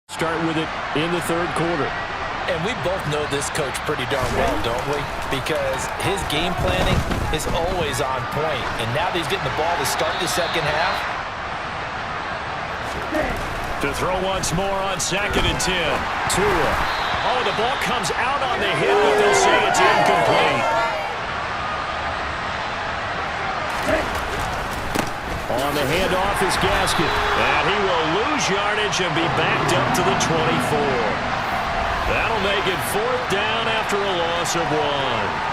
Start with it in the third quarter. And we both know this coach pretty darn well, don't we? Because his game planning is always on point. And now that he's getting the ball to start the second half. To throw once more on 2nd and 10. Tua. Oh, the ball comes out on the hit, but they'll say it's incomplete. On the handoff is Gaskin. And he will lose yardage and be backed up to the 24. That'll make it 4th down after a loss of 1.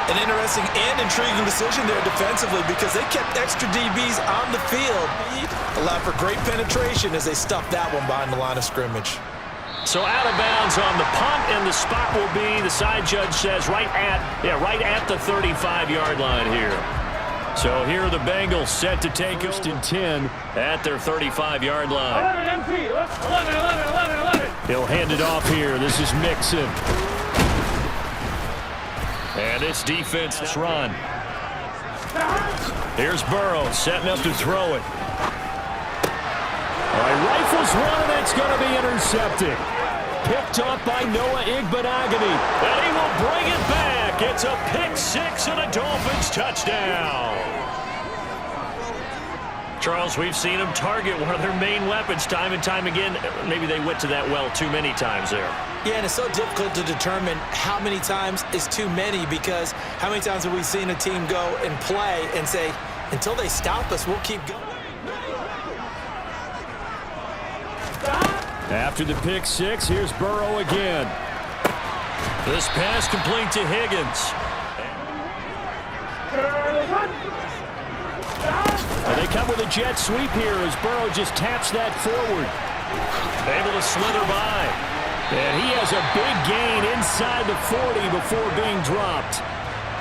An interesting and intriguing decision there defensively because they kept extra DBs on the field. Allowed for great penetration as they stuffed that one behind the line of scrimmage. So out of bounds on the punt, and the spot will be, the side judge says, right at the 35-yard line here. So here are the Bengals set to take 1st and 10 at their 35-yard line. 11 MP. 11. He'll hand it off here. This is Mixon. And it's defense run. Here's Burrow setting up to throw it. All right, rifles one, and it's going to be intercepted. Picked up by Noah Igbenogany. And he will bring it back. It's a pick 6 and a Dolphins touchdown. Charles, we've seen them target one of their main weapons time and time again. Maybe they went to that well too many times there. Yeah, and it's so difficult to determine how many times is too many because how many times have we seen a team go and play and say, until they stop us, we'll keep going. After the pick 6, here's Burrow again. This pass complete to Higgins. And they come with a jet sweep here as Burrow just taps that forward. Able to slither by. And he has a big gain inside the 40 before being dropped.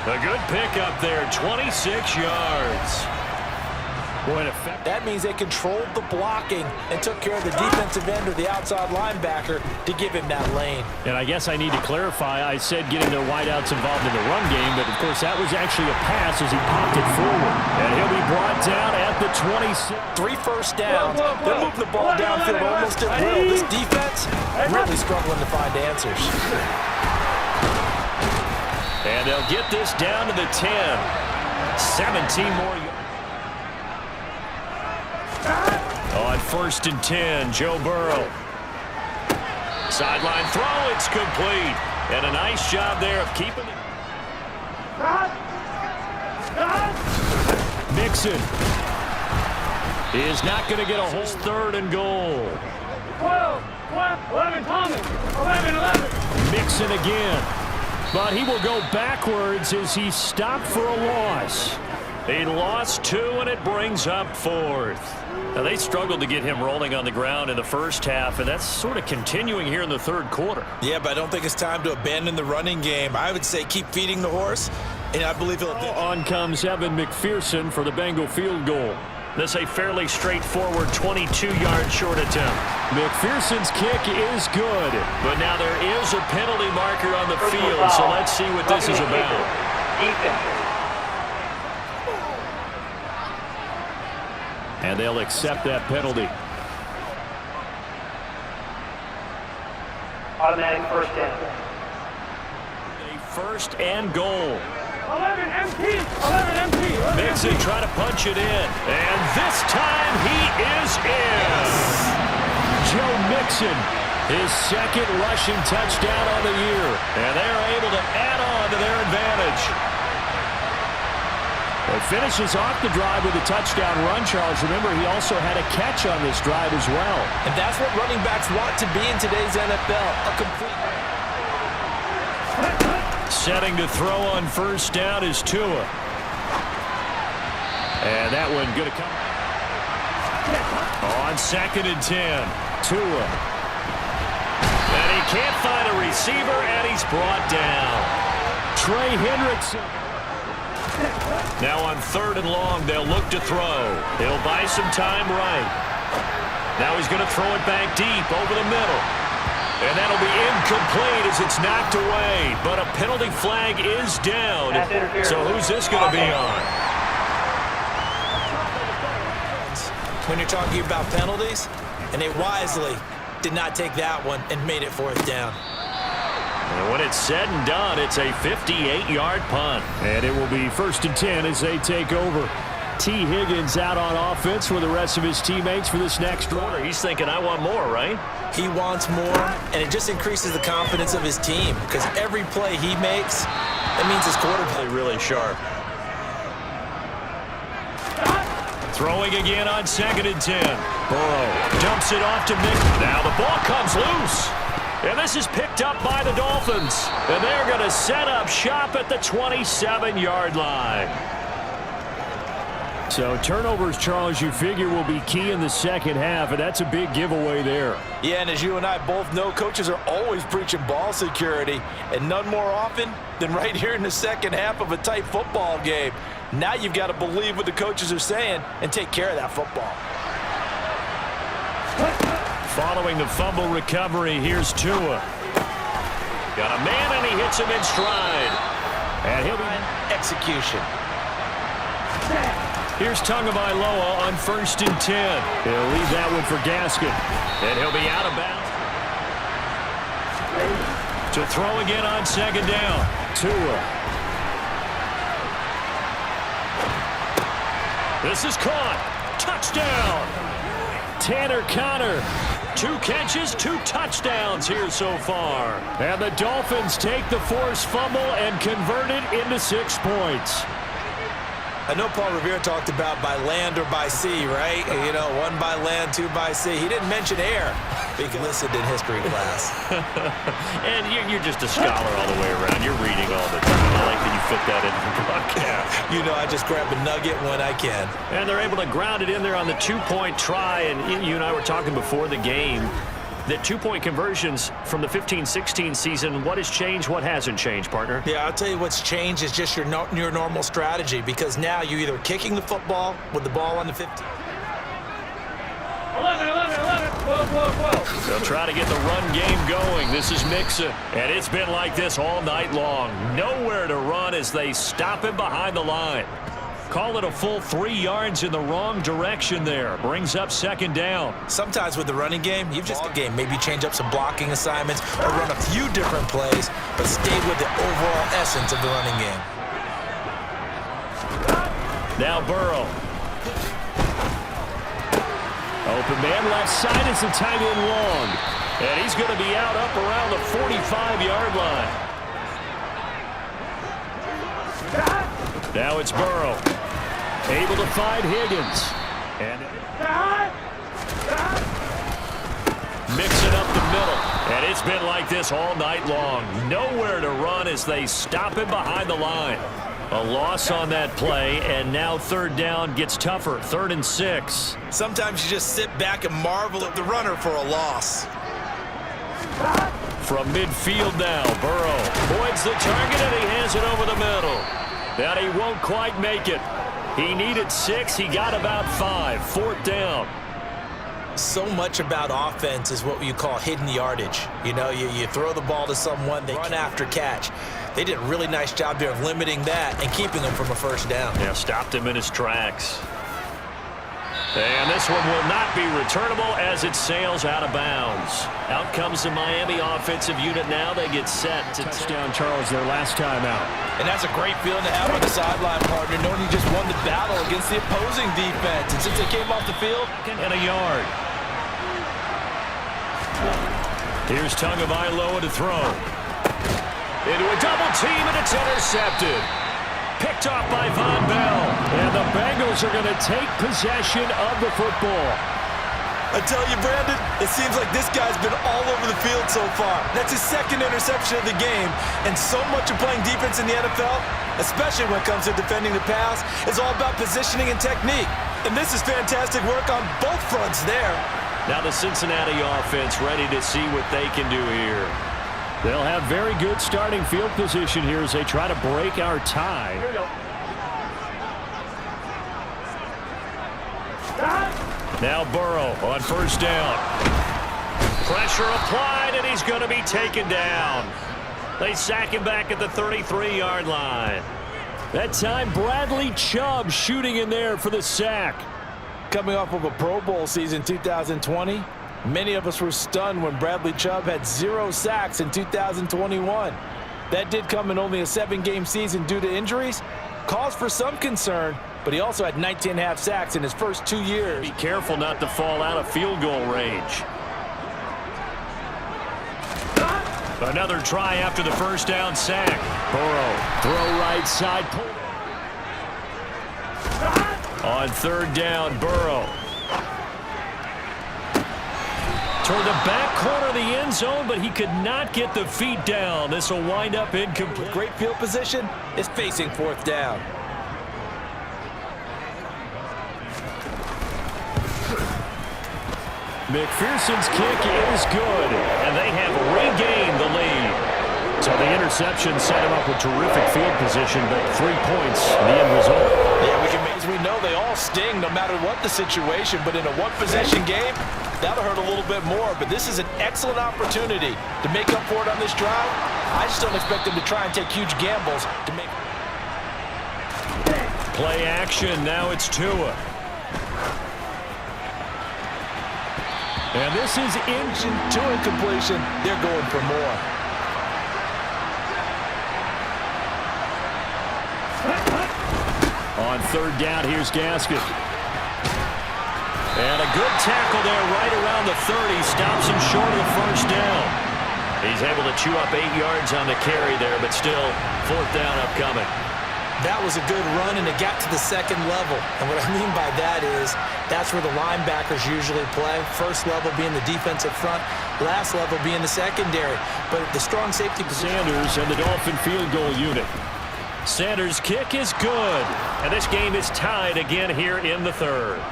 A good pickup there, 26 yards. That means they controlled the blocking and took care of the defensive end or the outside linebacker to give him that lane. And I guess I need to clarify, I said getting their wideouts involved in the run game, but of course that was actually a pass as he popped it forward. And he'll be brought down at the 26. 3 first downs. They're moving the ball downfield almost at will. This defense really struggling to find answers. And they'll get this down to the 10. 17 more yards. On 1st and 10, Joe Burrow. Sideline throw, it's complete. And a nice job there of keeping it. Mixon is not going to get a whole 3rd and goal. 12, 11, Thomas. 11. Mixon again. But he will go backwards as he stopped for a loss. He lost 2, and it brings up 4th. Now, they struggled to get him rolling on the ground in the first half, and that's sort of continuing here in the third quarter. Yeah, but I don't think it's time to abandon the running game. I would say keep feeding the horse, and I believe he'll... On comes Evan McPherson for the Bengal field goal. This a fairly straightforward 22-yard short attempt. McPherson's kick is good, but now there is a penalty marker on the field, so let's see what this is about. And they'll accept that penalty. Automatic first down. A 1st and goal. 11 MP. Mixon trying to punch it in. And this time he is in. Joe Mixon, his 2nd rushing touchdown on the year. And they're able to add on to their advantage. It finishes off the drive with a touchdown run, Charles. Remember, he also had a catch on this drive as well. And that's what running backs want to be in today's NFL, a complete... Setting to throw on 1st down is Tua. And that one going to come. On 2nd and 10, Tua. And he can't find a receiver, and he's brought down. Trey Hendrickson. Now on 3rd and long, they'll look to throw. He'll buy some time right. Now he's going to throw it back deep over the middle. And that'll be incomplete as it's knocked away. But a penalty flag is down. So who's this going to be on? When you're talking about penalties, and they wisely did not take that one and made it 4th down. And when it's said and done, it's a 58-yard punt. And it will be 1st and 10 as they take over. T. Higgins out on offense for the rest of his teammates for this next quarter. He's thinking, I want more, right? He wants more, and it just increases the confidence of his team because every play he makes, that means his quarterback really sharp. Throwing again on 2nd and 10. Burrow dumps it off to Mick. Now the ball comes loose. And this is picked up by the Dolphins. And they're going to set up shop at the 27-yard line. So turnovers, Charles, you figure will be key in the second half, and that's a big giveaway there. Yeah, and as you and I both know, coaches are always preaching ball security, and none more often than right here in the second half of a tight football game. Now you've got to believe what the coaches are saying and take care of that football. Following the fumble recovery, here's Tua. Got a man, and he hits him in stride. And he'll be execution. Here's Tagovailoa on 1st and 10. He'll leave that one for Gaskin. And he'll be out of bounds. To throw again on 2nd down. Tua. This is caught. Touchdown. Tanner Conner. 2 catches, 2 touchdowns here so far. And the Dolphins take the forced fumble and convert it into 6 points. I know Paul Revere talked about by land or by sea, right? You know, 1 by land, 2 by sea. He didn't mention air. He listened in history class. And you're just a scholar all the way around. You're reading all the time. I like that you fit that into the broadcast. You know, I just grab a nugget when I can. And they're able to ground it in there on the 2-point try. And you and I were talking before the game that 2-point conversions from the 15-16 season, what has changed, what hasn't changed, partner? Yeah, I'll tell you what's changed is just your normal strategy, because now you're either kicking the football with the ball on the 15. 11, 11, 11, 12, 12, 12. They'll try to get the run game going. This is Mixon. And it's been like this all night long. Nowhere to run as they stop him behind the line. Call it a full 3 yards in the wrong direction there. Brings up 2nd down. Sometimes with the running game, you've just maybe change up some blocking assignments or run a few different plays, but stay with the overall essence of the running game. Now Burrow. Open man left side is the tight end long. And he's going to be out up around the 45-yard line. Now it's Burrow. Able to find Higgins. And mix it up the middle. And it's been like this all night long. Nowhere to run as they stop him behind the line. A loss on that play, and now 3rd down gets tougher. 3rd and 6. Sometimes you just sit back and marvel at the runner for a loss. From midfield now, Burrow avoids the target, and he hands it over the middle. And he won't quite make it. He needed 6. He got about 5. 4th down. So much about offense is what you call hidden yardage. You know, you throw the ball to someone, they run after catch. They did a really nice job there of limiting that and keeping him from a 1st down. Yeah, stopped him in his tracks. And this one will not be returnable as it sails out of bounds. Out comes the Miami offensive unit now. They get set to touchdown, Charles, their last time out. And that's a great feeling to have on the sideline, partner, knowing you just won the battle against the opposing defense. And since they came off the field, and a yard. Here's Tagovailoa to throw. Into a double team, and it's intercepted. Picked off by Von Bell. And the Bengals are going to take possession of the football. I tell you, Brandon, it seems like this guy's been all over the field so far. That's his 2nd interception of the game. And so much of playing defense in the NFL, especially when it comes to defending the pass, is all about positioning and technique. And this is fantastic work on both fronts there. Now the Cincinnati offense ready to see what they can do here. They'll have very good starting field position here as they try to break our tie. Here we go. Now Burrow on 1st down. Pressure applied, and he's going to be taken down. They sack him back at the 33-yard line. That time, Bradley Chubb shooting in there for the sack. Coming off of a Pro Bowl season 2020, Many of us were stunned when Bradley Chubb had 0 sacks in 2021. That did come in only a 7-game season due to injuries. Cause for some concern, but he also had 19.5 sacks in his first 2 years. Be careful not to fall out of field goal range. Another try after the first down sack. Burrow, throw right side. On 3rd down, Burrow. Toward the back corner of the end zone, but he could not get the feet down. This will wind up incomplete. Great field position is facing 4th down. McPherson's kick is good, and they have regained the lead. So the interception set him up with terrific field position, but 3 points, the end result. Yeah, as we know, they all sting no matter what the situation, but in a one-possession game, that'll hurt a little bit more. But this is an excellent opportunity to make up for it on this drive. I just don't expect them to try and take huge gambles to make. Play action, now it's Tua. And this is to incompletion. They're going for more. On 3rd down, here's Gaskin. And a good tackle there right around the 30. Stops him short of the first down. He's able to chew up 8 yards on the carry there, but still 4th down upcoming. That was a good run, and it got to the 2nd level. And what I mean by that is that's where the linebackers usually play. First level being the defensive front, last level being the secondary. But the strong safety position. Sanders and the Dolphin field goal unit. Sanders' kick is good. And this game is tied again here in the 3rd.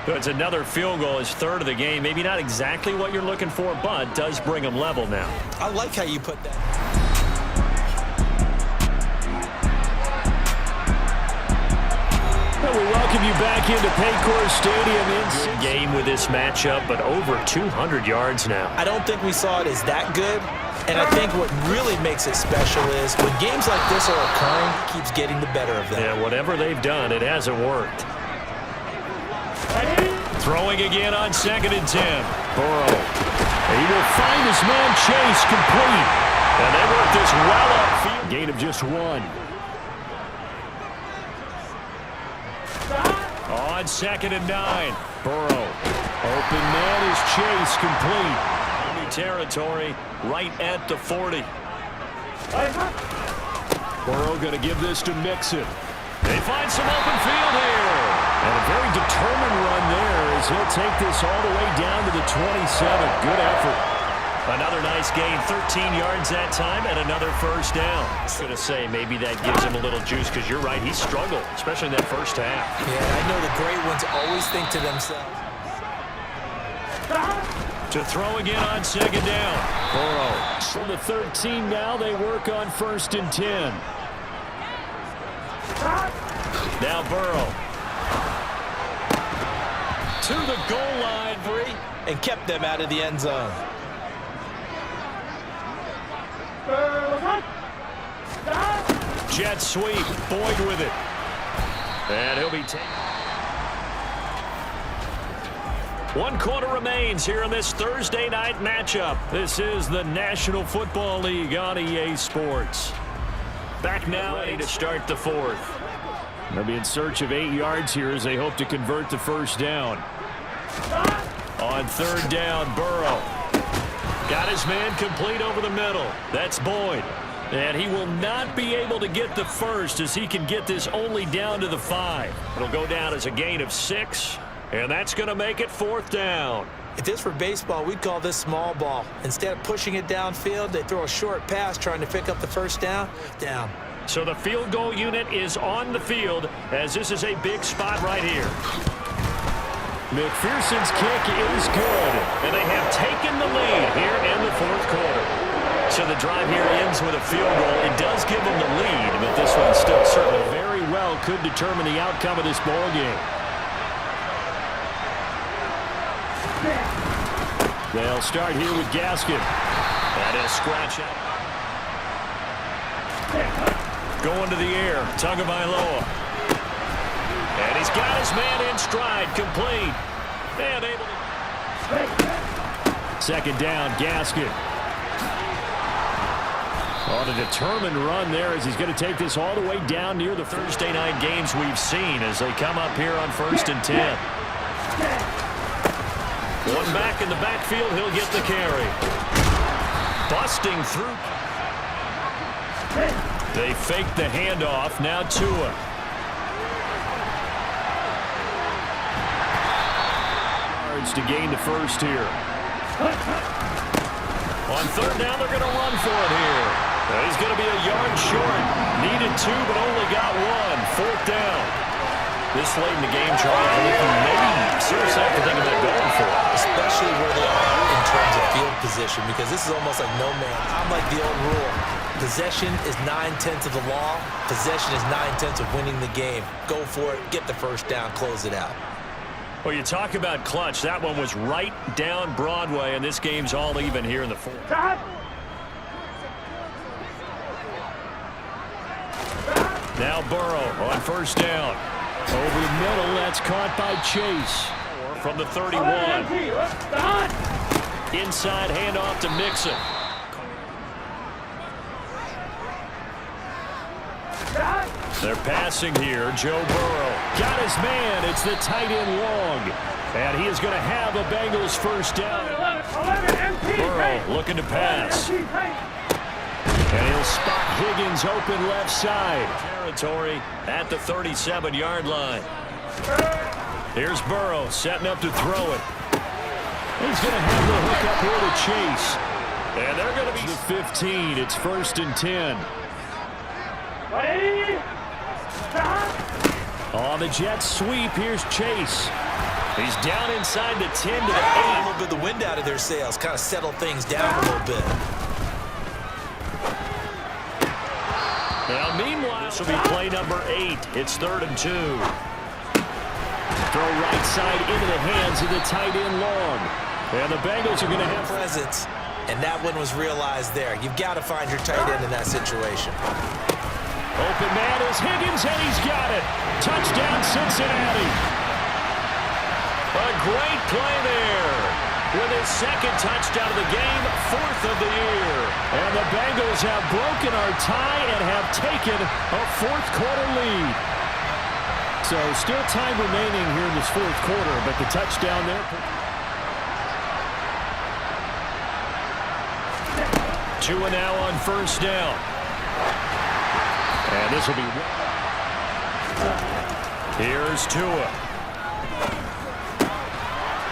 So it's another field goal, his 3rd of the game. Maybe not exactly what you're looking for, but does bring them level now. I like how you put that. We welcome you back into Paycor Stadium. Good game with this matchup, but over 200 yards now. I don't think we saw it as that good. And I think what really makes it special is when games like this are occurring, it keeps getting the better of them. Yeah, whatever they've done, it hasn't worked. Throwing again on 2nd and 10. Burrow. He will find his man Chase complete. And they work this well upfield. Gain of just 1. On 2nd and 9. Burrow. Open man is Chase complete. Enemy territory right at the 40. Burrow going to give this to Mixon. They find some open field here. And a very determined run there as he'll take this all the way down to the 27. Good effort. Another nice gain, 13 yards that time, and another first down. I was going to say maybe that gives him a little juice because you're right, he struggled, especially in that first half. Yeah, I know the great ones always think to themselves. To throw again on 2nd down. Burrow. From the 13 now, they work on 1st and 10. Now Burrow. To the goal line. And kept them out of the end zone. Jet sweep. Boyd with it. And he'll be taken. 1 quarter remains here in this Thursday night matchup. This is the National Football League on EA Sports. Back now, ready to start the 4th. They'll be in search of 8 yards here as they hope to convert the first down. On 3rd down, Burrow. Got his man complete over the middle. That's Boyd. And he will not be able to get the first as he can get this only down to the 5. It'll go down as a gain of 6. And that's going to make it 4th down. If this were baseball, we'd call this small ball. Instead of pushing it downfield, they throw a short pass trying to pick up the first down. So the field goal unit is on the field as this is a big spot right here. McPherson's kick is good. And they have taken the lead here in the 4th quarter. So the drive here ends with a field goal. It does give them the lead, but this one still certainly very well could determine the outcome of this ball game. They'll start here with Gaskin. That is scratch out. Going to the air. Tagovailoa. And he's got his man in stride. Complete. And able to... second down, Gaskin. On a determined run there as he's going to take this all the way down near the Thursday night games we've seen as they come up here on 1st and 10. One back in the backfield, he'll get the carry. Busting through. They fake the handoff. Now Tua. Yards to gain the first here. On third down, they're going to run for it here. He's going to be a yard short. Needed 2, but only got 1. 4th down. This late in the game, Charlie, maybe seriously have to think about going for it. Especially where they are in terms of field position, because this is almost like no man. I'm like the old rule. Possession is 9/10 of the law. Possession is 9/10 of winning the game. Go for it. Get the first down. Close it out. Well, you talk about clutch. That one was right down Broadway, and this game's all even here in the 4th. Now Burrow on first down. Over the middle, that's caught by Chase. From the 31. Inside handoff to Mixon. They're passing here. Joe Burrow got his man. It's the tight end Long. And he is going to have a Bengals first down. Burrow looking to pass. And he'll spot Higgins open left side. Territory at the 37-yard line. Here's Burrow setting up to throw it. He's going to have the hook up here to Chase. And they're going to be the 15. It's 1st and 10. On the jet sweep, here's Chase. He's down inside the 10 to the 8. A little bit of the wind out of their sails, kind of settle things down a little bit. Now, meanwhile, this will be play number 8. It's 3rd and 2. Throw right side into the hands of the tight end Long. And the Bengals are going to have presence, and that one was realized there. You've got to find your tight end in that situation. Open man is Higgins, and he's got it. Touchdown, Cincinnati. A great play there. With his second touchdown of the game, 4th of the year. And the Bengals have broken our tie and have taken a 4th quarter lead. So still time remaining here in this 4th quarter, but the touchdown there. Tua now on first down. And this will be... Here's Tua.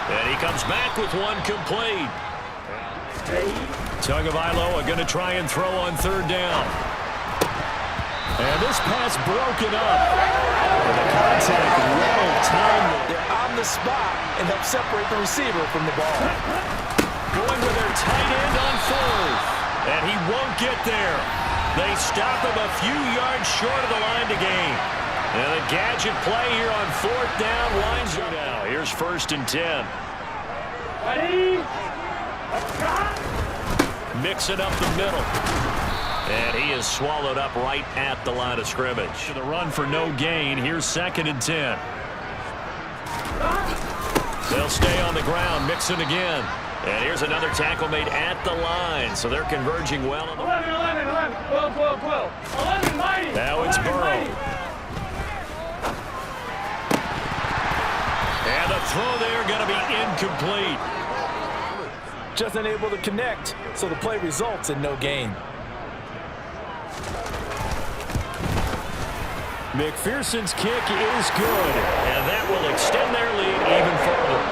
And he comes back with one complete. Tagovailoa going to try and throw on 3rd down. And this pass broken up. And the contact well timed. They're on the spot and help separate the receiver from the ball. Going with their tight end on 4th. And he won't get there. They stop him a few yards short of the line to gain. And a gadget play here on 4th down. Lines are now. Here's 1st and 10. Mixing up the middle. And he is swallowed up right at the line of scrimmage. The run for no gain. Here's 2nd and 10. They'll stay on the ground. Mixon again. And here's another tackle made at the line. So they're converging well. 11, 12, 12, 12. 11, mighty. Now it's Burrow. And the throw there going to be incomplete. Just unable to connect, so the play results in no gain. McPherson's kick is good. And that will extend their lead even further.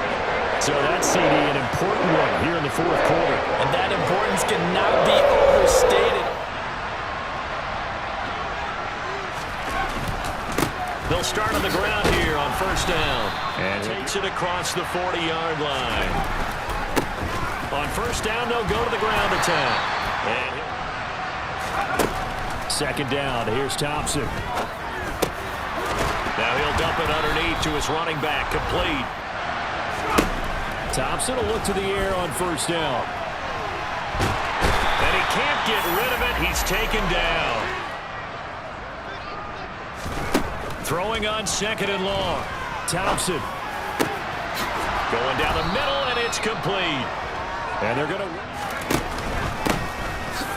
So that's, CD, an important one here in the 4th quarter. And that importance cannot be overstated. They'll start on the ground here on 1st down. And takes it across the 40-yard line. On 1st down, they'll go to the ground attack. And 2nd down. Here's Thompson. now he'll dump it underneath to his running back. Complete. Thompson will look to the air on 1st down. And he can't get rid of it. He's taken down. Throwing on 2nd and long. Thompson. Going down the middle, and it's complete. And they're going to...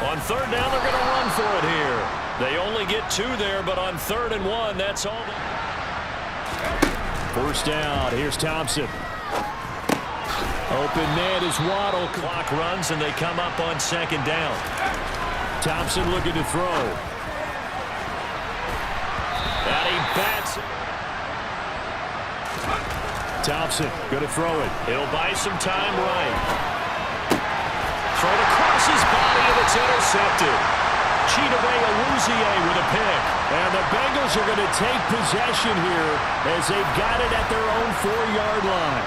On third down, they're going to run for it here. They only get 2 there, but on 3rd and 1, that's all. First down. Here's Thompson. Open man is Waddle. Clock runs, and they come up on 2nd down. Thompson looking to throw. And he bats it. Thompson going to throw it. He'll buy some time right. Thrown across his body, and it's intercepted. Chidobe Awuzie with a pick. And the Bengals are going to take possession here as they've got it at their own 4-yard line.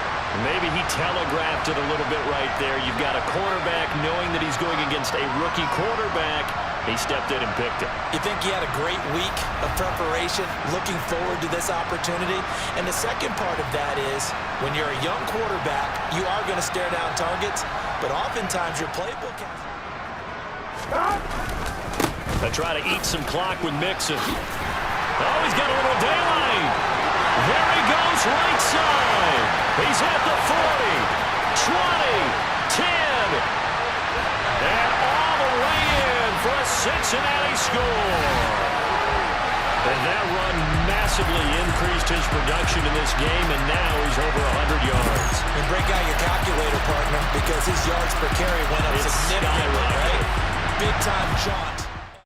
Maybe he telegraphed it a little bit right there. You've got a quarterback knowing that he's going against a rookie quarterback. He stepped in and picked it. You think he had a great week of preparation, looking forward to this opportunity? And the second part of that is, when you're a young quarterback, you are going to stare down targets, but oftentimes your playbook has... They try to eat some clock with Mixon. Oh, he's got a little daylight. There he goes, right side. He's at the 40, 20, 10. And all the way in for a Cincinnati score. And that run massively increased his production in this game, and now he's over 100 yards. And break out your calculator, partner, because his yards per carry went up significantly, right? Big-time jaunt.